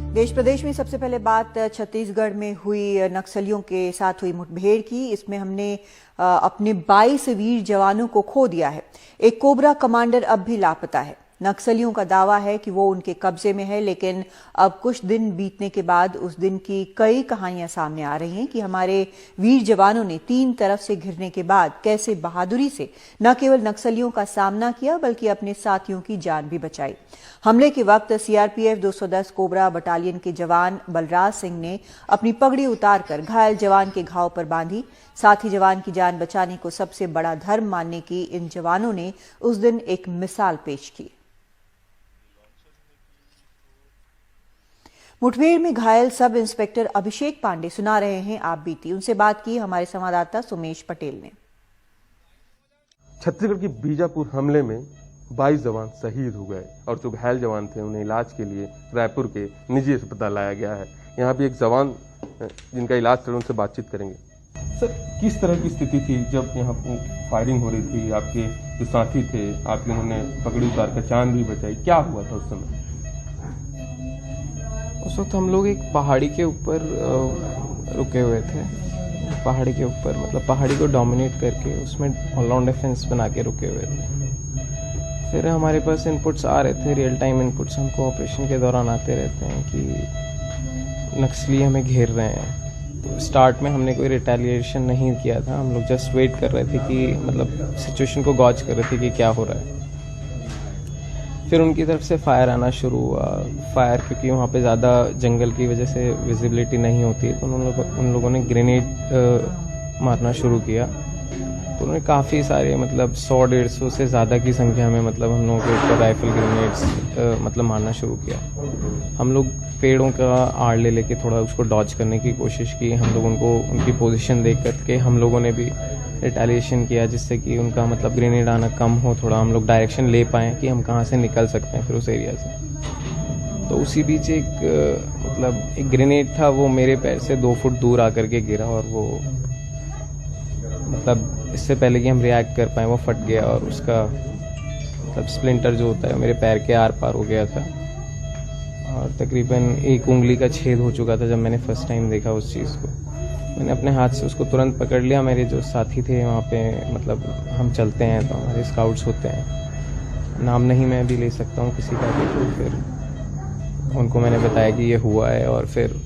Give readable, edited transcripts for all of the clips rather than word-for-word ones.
देश प्रदेश में सबसे पहले बात छत्तीसगढ़ में हुई नक्सलियों के साथ हुई मुठभेड़ की। इसमें हमने अपने 22 वीर जवानों को खो दिया है। एक कोबरा कमांडर अब भी लापता है। नक्सलियों का दावा है कि वो उनके कब्जे में है, लेकिन अब कुछ दिन बीतने के बाद उस दिन की कई कहानियां सामने आ रही हैं कि हमारे वीर जवानों ने 3 तरफ से घिरने के बाद कैसे बहादुरी से न केवल नक्सलियों का सामना किया बल्कि अपने साथियों की जान भी बचाई। हमले के वक्त सीआरपीएफ 210 कोबरा बटालियन के जवान बलराज सिंह ने अपनी पगड़ी उतारकर घायल जवान के घाव पर बांधी। साथी जवान की जान बचाने को सबसे बड़ा धर्म मानने की इन जवानों ने उस दिन एक मिसाल पेश की। मुठभेड़ में घायल सब इंस्पेक्टर अभिषेक पांडे सुना रहे हैं आप बीती। उनसे बात की हमारे संवाददाता सुमेश पटेल ने। छत्तीसगढ़ की बीजापुर हमले में 22 जवान शहीद हो गए और जो घायल जवान थे उन्हें इलाज के लिए रायपुर के निजी अस्पताल लाया गया है। यहाँ भी एक जवान जिनका इलाज कर उनसे बातचीत करेंगे। सर, किस तरह की स्थिति थी जब यहाँ फायरिंग हो रही थी? आपके जो साथी थे, आपके उन्होंने पगड़ी उतार कर जान भी बचाई, क्या हुआ था उस समय? उस वक्त हम लोग एक पहाड़ी के ऊपर रुके हुए थे। पहाड़ी के ऊपर मतलब पहाड़ी को डोमिनेट करके उसमें ऑल डिफेंस बना के रुके हुए थे। फिर हमारे पास इनपुट्स आ रहे थे, रियल टाइम इनपुट्स हमको ऑपरेशन के दौरान आते रहते हैं कि नक्सली हमें घेर रहे हैं। तो स्टार्ट में हमने कोई रिटेलिएशन नहीं किया था, हम लोग जस्ट वेट कर रहे थे कि मतलब सिचुएशन को गॉज कर रहे थे कि क्या हो रहा है। फिर उनकी तरफ से फायर आना शुरू हुआ। फायर क्योंकि वहाँ पे ज़्यादा जंगल की वजह से विजिबिलिटी नहीं होती, तो उन लोगों ने ग्रेनेड मारना शुरू किया। तो उन्होंने काफ़ी सारे मतलब 100-150 से ज़्यादा की संख्या में मतलब हम लोगों के ऊपर राइफल ग्रेनेड्स मतलब मारना शुरू किया। हम लोग पेड़ों का आड़ ले लेके थोड़ा उसको डॉज करने की कोशिश की। हम लोग उनकी पोजीशन देख करके हम लोगों ने भी रिटेलिएशन किया, जिससे कि उनका मतलब ग्रेनेड आना कम हो, थोड़ा हम लोग डायरेक्शन ले पाएँ कि हम कहाँ से निकल सकते हैं फिर उस एरिया से। तो उसी बीच एक ग्रेनेड था, वो मेरे पैर से 2 फुट दूर आकर के गिरा और वो मतलब इससे पहले कि हम रिएक्ट कर पाए वो फट गया और उसका मतलब स्प्लिंटर जो होता है मेरे पैर के आर पार हो गया था और तकरीबन 1 उंगली का छेद हो चुका था। जब मैंने फर्स्ट टाइम देखा उस चीज़ को, मैंने अपने हाथ से उसको तुरंत पकड़ लिया। मेरे जो साथी थे वहाँ पे मतलब हम चलते हैं तो हमारे स्काउट्स होते हैं, नाम नहीं मैं भी ले सकता हूँ किसी का भी। तो फिर उनको मैंने बताया कि ये हुआ है और फिर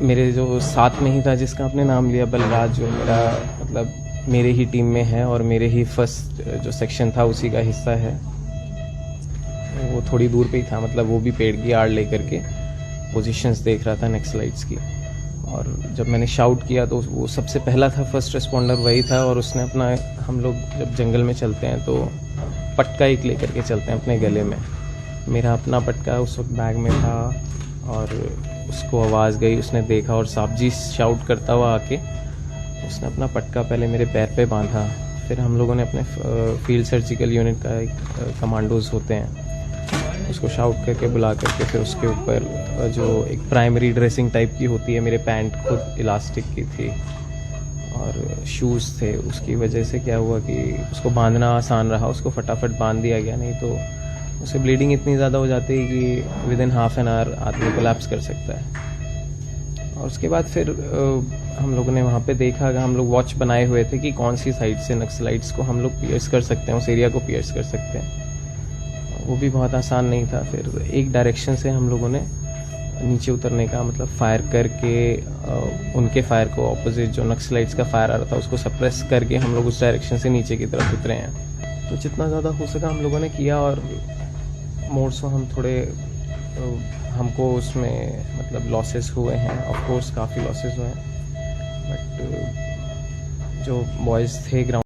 मेरे जो साथ में ही था जिसका आपने नाम लिया बलराज, जो मेरा मतलब मेरे ही टीम में है और मेरे ही फर्स्ट जो सेक्शन था उसी का हिस्सा है, वो थोड़ी दूर पे ही था। मतलब वो भी पेड़ की आड़ लेकर के पोजीशंस देख रहा था नक्सलाइट्स की। और जब मैंने शाउट किया तो वो सबसे पहला था, फर्स्ट रिस्पॉन्डर वही था। और उसने अपना, हम लोग जब जंगल में चलते हैं तो पटका एक लेकर के चलते हैं अपने गले में। मेरा अपना पटका उस वक्त बैग में था और उसको आवाज़ गई, उसने देखा और साहब जी शाउट करता हुआ आके उसने अपना पटका पहले मेरे पैर पे बांधा। फिर हम लोगों ने अपने फील्ड सर्जिकल यूनिट का एक कमांडोज होते हैं, उसको शाउट करके बुला करके फिर उसके ऊपर जो एक प्राइमरी ड्रेसिंग टाइप की होती है, मेरे पैंट खुद इलास्टिक की थी और शूज़ थे, उसकी वजह से क्या हुआ कि उसको बांधना आसान रहा, उसको फटाफट बांध दिया गया। नहीं तो उसे ब्लीडिंग इतनी ज़्यादा हो जाती है कि विदिन हाफ एन आवर आदमी कोलैप्स कर सकता है। और उसके बाद फिर हम लोगों ने वहाँ पे देखा कि हम लोग वॉच बनाए हुए थे कि कौन सी साइड से नक्सलाइट्स को हम लोग पियर्स कर सकते हैं, उस एरिया को पियर्स कर सकते हैं। वो भी बहुत आसान नहीं था। फिर एक डायरेक्शन से हम लोगों ने नीचे उतरने का मतलब फायर करके उनके फायर को ऑपोजिट जो नक्सलाइट्स का फायर आ रहा था उसको सप्रेस करके हम लोग उस डायरेक्शन से नीचे की तरफ उतरे हैं। तो जितना ज़्यादा हो सका हम लोगों ने किया और मोड्स हम थोड़े हमको उसमें मतलब लॉसेस हुए हैं, ऑफ कोर्स काफ़ी लॉसेस हुए हैं, बट जो बॉयज़ थे ग्राउंड